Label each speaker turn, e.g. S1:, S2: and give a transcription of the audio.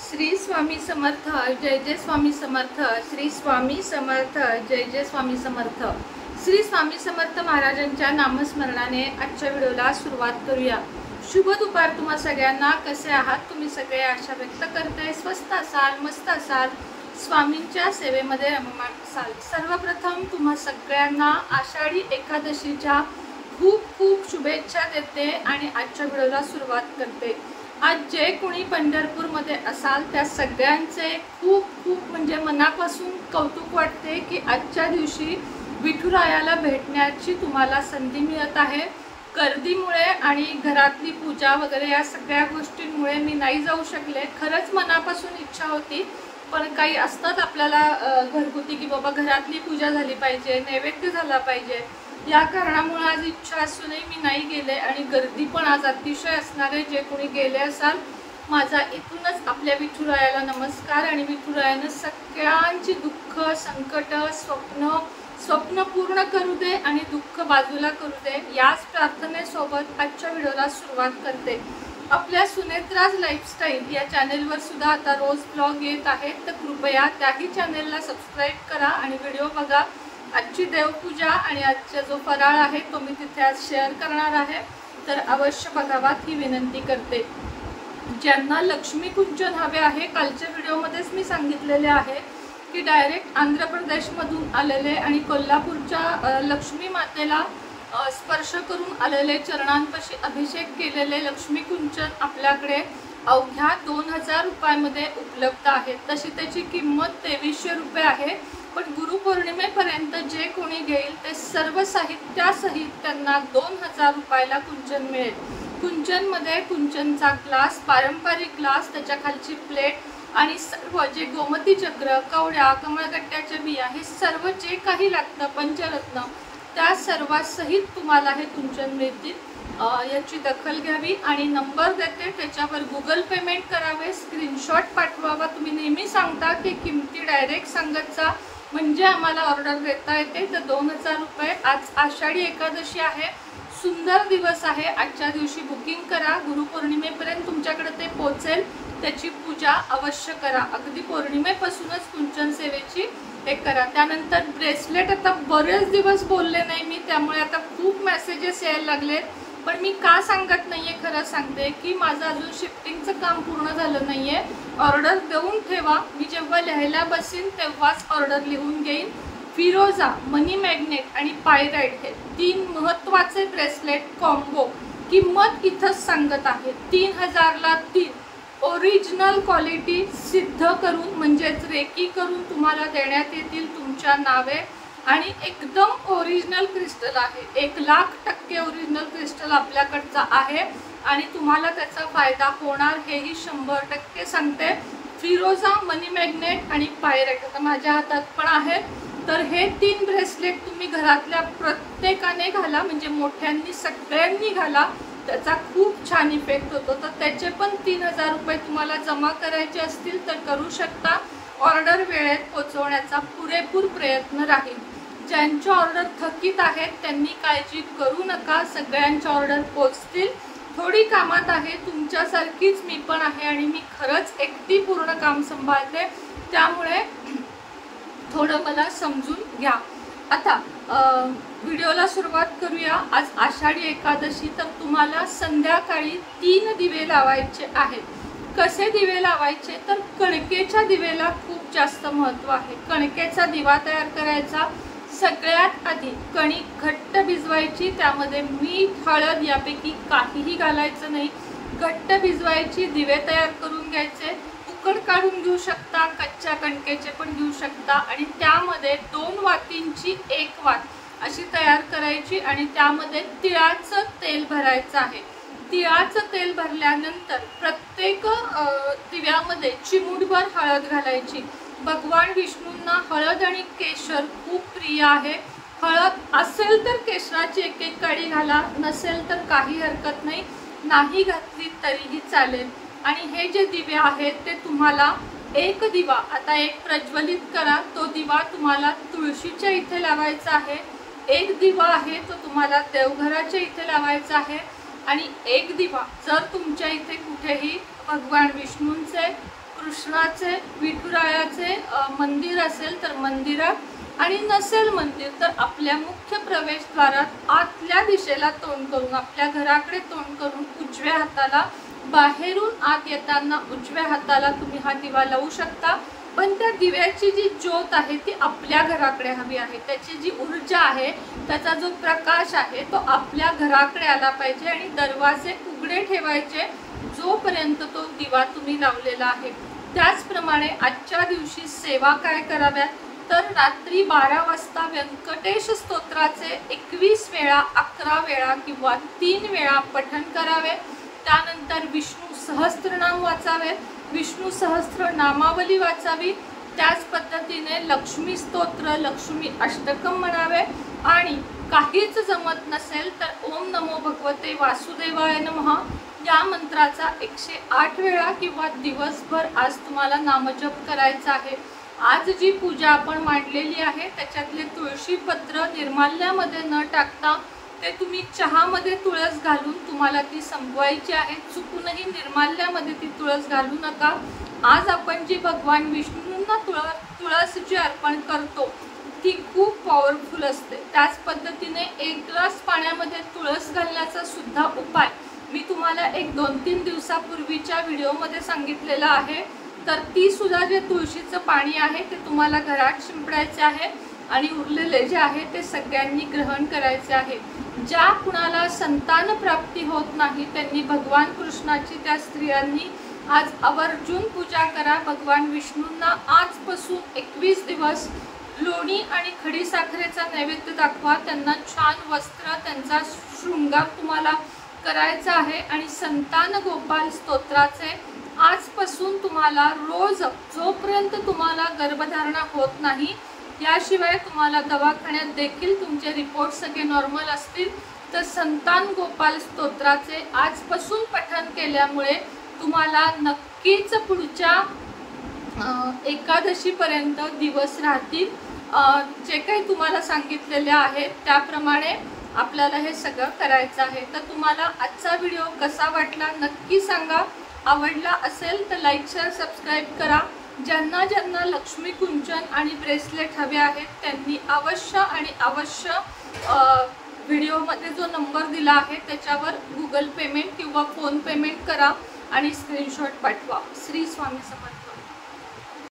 S1: श्री स्वामी समर्थ, जय जय स्वामी समर्थ। श्री स्वामी समर्थ, जय जय स्वामी समर्थ। श्री स्वामी समर्थ महाराजांच्या नामस्मरणाने आजच्या व्हिडिओला सुरुवात करूया। शुभ दुपार तुम्हा सगळ्यांना। कसे आहात तुम्ही सगळे? आशा व्यक्त करते स्वस्त असाल, मस्त असाल, स्वामींच्या सेवेमध्ये रममाण असाल। सर्वप्रथम तुम्हा सगळ्यांना आषाढी एकादशीच्या खूप खूप शुभेच्छा देते आणि आजच्या व्हिडिओला सुरुवात करते। आज जे कोणी पंढरपूरमध्ये असाल त्या सगळ्यांचे खूप खूप म्हणजे मनापासून कौतुक वाटते की आजच्या दिवशी विठुरायाला भेटण्याची तुम्हाला संधी मिळत आहे। गर्दीमुळे आणि घरातली पूजा वगैरे या सगळ्या गोष्टींमुळे मी नाही जाऊ शकले। खरंच मनापासून इच्छा होती, पण काही असतात आपल्याला घरगुती की बाबा घरातली पूजा झाली पाहिजे, नैवेद्य झाला पाहिजे, या कारणामुळे आज इच्छा असूनही मी नाही गेले। आणि गर्दी पण आज अतिशय असणार आहे। जे कोणी गेले असाल, माझा इथूनच आपल्या विठुरायाला नमस्कार। आणि विठुरायानं सगळ्यांची दुःख, संकट, स्वप्न पूर्ण करू दे आणि दुःख बाजूला करू दे, याच प्रार्थनेसोबत आजच्या व्हिडिओला सुरुवात करते। आपल्या सुनेत्राज लाईफस्टाईल या चॅनेलवर सुद्धा आता रोज ब्लॉग येत आहेत, तर कृपया त्याही चॅनेलला सबस्क्राईब करा आणि व्हिडिओ बघा। आजची देवपूजा आणि आजचा जो फराळ आहे तो मी तिथे आज शेअर करणार आहे, तर अवश्य बघावात ही विनंती करते। ज्यांना लक्ष्मी कुंचन हवे आहे, कालच्या व्हिडिओमध्येच मी सांगितलेले आहे की डायरेक्ट आंध्र प्रदेशमधून आलेले आणि कोल्हापूरच्या लक्ष्मी मातेला स्पर्श करून आलेले, चरणांपाशी अभिषेक केलेले लक्ष्मी कुंचन आपल्याकडे अवघ्या 2000 रुपयामध्ये उपलब्ध आहे। तशी त्याची किंमत 2300 रुपये आहे। पण गुरुपौर्णिमेपर्यंत जे कोणी घेईल ते सर्व साहित्यासहित त्यांना 2000 रुपयाला कुंचन मिळेल। कुंचनमध्ये कुंचनचा ग्लास, पारंपरिक ग्लास, त्याच्या खालची प्लेट आणि सर्व जे गोमती चक्र, कवड्या, कमळगट्ट्याच्या बिया, हे सर्व जे काही लागतं पंचरत्न, त्या सर्वासहित तुम्हाला हे कुंचन मिळतील। याची दखल घ्यावी आणि नंबर देते, त्याच्यावर गुगल पेमेंट करावे, स्क्रीनशॉट पाठवावा। तुम्ही नेहमी सांगता की किमती डायरेक्ट सांगत जा म्हणजे आम्हाला ऑर्डर देता येते। तर 2000 रुपये। आज आषाढी एकादशी आहे, सुंदर दिवस आहे। आजच्या दिवशी बुकिंग करा, गुरुपौर्णिमेपर्यंत तुमच्याकडे ते पोहोचेल। त्याची पूजा अवश्य करा, अगदी पौर्णिमेपासूनच कुंचन सेवेची हे करा। त्यानंतर ब्रेसलेट, आता बरेच दिवस बोलले नाही मी, त्यामुळे आता खूप मेसेजेस यायला लागले, पण मी का सांगत नाहीये खरं सांगते की माझं अजून शिफ्टिंगचं काम पूर्ण झालं नाहीये। ऑर्डर देऊन ठेवा, मी जेव्हा लिहायला बसीन तेव्हाच ऑर्डर लिहून घेईन। फिरोजा, मनी मॅग्नेट आणि पायराइट हे 3 महत्त्वाचे ब्रेसलेट कॉम्बो किंमत इथंच सांगत आहे 3000 ला 3। ओरिजिनल क्वालिटी सिद्ध करून म्हणजेच रेकी करून तुम्हाला देण्यात येतील तुमच्या नावे आणि एकदम ओरिजिनल क्रिस्टल आहे। 1,00,000% ओरिजिनल क्रिस्टल आपल्याकडचा आहे आणि तुम्हाला त्याचा फायदा होणार हेही 100% सांगते। फिरोजा, मनी मॅग्नेट आणि पायराइट आता माझ्या हातात पण आहे। तर हे 3 ब्रेसलेट तुम्ही घरातल्या प्रत्येकाने घाला, म्हणजे मोठ्यांनी सगळ्यांनी घाला, त्याचा खूप छान इफेक्ट होतो। तर त्याचे पण 3000 रुपये तुम्हाला जमा करायचे असतील तर करू शकता। ऑर्डर वेळेत पोहोचवण्याचा पुरेपूर प्रयत्न राहील। ज्यांच्या ऑर्डर थकीत आहेत त्यांनी काळजी करू नका, सगळ्यांच्या ऑर्डर पोहोचतील। थोडी कामात आहे, तुमच्यासारखीच मी पण आहे आणि मी खरंच एकटी पूर्ण काम सांभाळते, त्यामुळे थोडं मला समजून घ्या। आता व्हिडिओला सुरुवात करूया। आज आषाढी एकादशी, तर तुम्हाला संध्याकाळी 3 दिवे लावायचे आहेत। कसे दिवे लावायचे? तर कणकेच्या दिवेला खूप जास्त महत्त्व आहे। कणकेचा दिवा तयार करायचा। सगळ्यात आधी कणिक घट्ट भिजवायची, त्यामध्ये मीठ, हळद यापैकी काहीही घालायचं नाही, घट्ट भिजवायची, दिवे तयार करून घ्यायचे। उकड काढून घेऊ शकता, कच्च्या कणकेचे पण घेऊ शकता आणि त्यामध्ये 2 वातींची 1 वात अशी तयार करायची आणि त्यामध्ये तिळाचं तेल भरायचं आहे। तिळाचं तेल भरल्यानंतर प्रत्येक दिव्यामध्ये चिमूटभर हळद घालायची। भगवान विष्णूंना हळद आणि केशर खूप प्रिय आहे। हळद असेल तर केशराची 1-1 काडी घाला, नसेल तर काही हरकत नाही, नाही घातली तरीही चालेल। आणि हे जे दिवे आहेत ते तुम्हाला एक दिवा आता एक प्रज्वलित करा, तो दिवा तुम्हाला तुळशीच्या इथे लावायचा आहे। एक दिवा आहे तो तुम्हाला देवघराच्या इथे लावायचा आहे आणि एक दिवा जर तुमच्या इथे कुठेही भगवान विष्णूंचे कृष्णाचे विठुरायाचे मंदिर असेल तर मंदिरात आणि नसेल मंदिर तर आपल्या मुख्य प्रवेशद्वारात आतल्या दिशेला तोंड करून आपल्या घराकडे तोंड करून उजव्या हाताला बाहेरून आत येताना उजव्या हाताला तुम्ही हा दिवा लावू शकता। पण त्या दिव्याची जी ज्योत आहे ती आपल्या घराकडे हवी आहे, त्याची जी ऊर्जा आहे त्याचा जो प्रकाश आहे तो आपल्या घराकडे आला पाहिजे आणि दरवाजे उघडे ठेवायचे जोपर्यंत तो दिवा तुम्ही लावलेला आहे। त्याचप्रमाणे आजच्या दिवशी सेवा काय कराव्यात तर रात्री 12 वाजता व्यंकटेश स्तोत्राचे 21 वेळा 11 वेळा किंवा 3 वेळा पठण करावे। त्यानंतर विष्णू सहस्त्रनाम वाचावे, विष्णू सहस्त्र नामावली वाचावी। त्याच पद्धतीने लक्ष्मी स्तोत्र लक्ष्मी अष्टकम म्हणावे आणि काहीच जमत नसेल तर ओम नमो भगवते वासुदेवाय नमः या मंत्राचा 108 वेळा किंवा दिवसभर आज तुम्हाला नामजप करायचा आहे। आज जी पूजा आपण मांडलेली आहे त्याच्यातले तुळशी पत्र निर्माल्यामध्ये न टाकता ते तुम्ही चहामध्ये तुळस घालून तुम्हाला ती संपवायची आहे। चुकूनही निर्माल्यामध्ये ती तुळस घालू नका। आज आपण जी भगवान विष्णूंना तुळस जी अर्पण करतो ती खूप पॉवरफुल असते। त्याच पद्धतीने 1 ग्लास पाण्यामध्ये तुळस घालण्याचा सुद्धा उपाय मी तुम्हाला एक 2-3 दिवसापूर्वीच्या व्हिडिओमध्ये सांगितलेला आहे। तर ती सुद्धा जे तुळशीचं पाणी आहे ते तुम्हाला घरात शिंपडायचे आहे आणि उरलेले जे आहे ते सगळ्यांनी ग्रहण करायचे आहे। ज्या कुणाला संतान प्राप्ती होत नाही त्यांनी भगवान कृष्णाची त्या स्त्रियांनी आज आवर्जून पूजा करा। भगवान विष्णूंना आजपासून 21 दिवस लोणी आणि खडी साखरेचा नैवेद्य दाखवा, त्यांना छान वस्त्र त्यांचा शृंगार तुम्हाला करायचा आहे आणि संतान गोपाल स्तोत्राचे आजपासून तुम्हाला रोज जोपर्यंत तुम्हाला गर्भधारणा होत नाही याशिवाय तुम्हाला दवाखान्यात देखील तुमचे रिपोर्ट सगळे नॉर्मल असतील तर संतान गोपाल स्तोत्राचे आजपासून पठण केल्यामुळे तुम्हाला नक्कीच पुढच्या एकादशीपर्यंत दिवस राहतील। जे काही तुम्हाला सांगितलेले आहे त्याप्रमाणे आपल्याला हे सगळं करायचं आहे। तर तुम्हाला आजचा व्हिडिओ कसा वाटला नक्की सांगा। आवडला असेल तर लाईक शेअर सबस्क्राईब करा। ज्यांना ज्यांना लक्ष्मी कुंचन आणि ब्रेसलेट हवे आहेत त्यांनी अवश्य आणि अवश्य व्हिडिओमध्ये जो नंबर दिला आहे त्याच्यावर गूगल पेमेंट किंवा फोन पेमेंट करा आणि स्क्रीनशॉट पाठवा। श्री स्वामी समर्थ।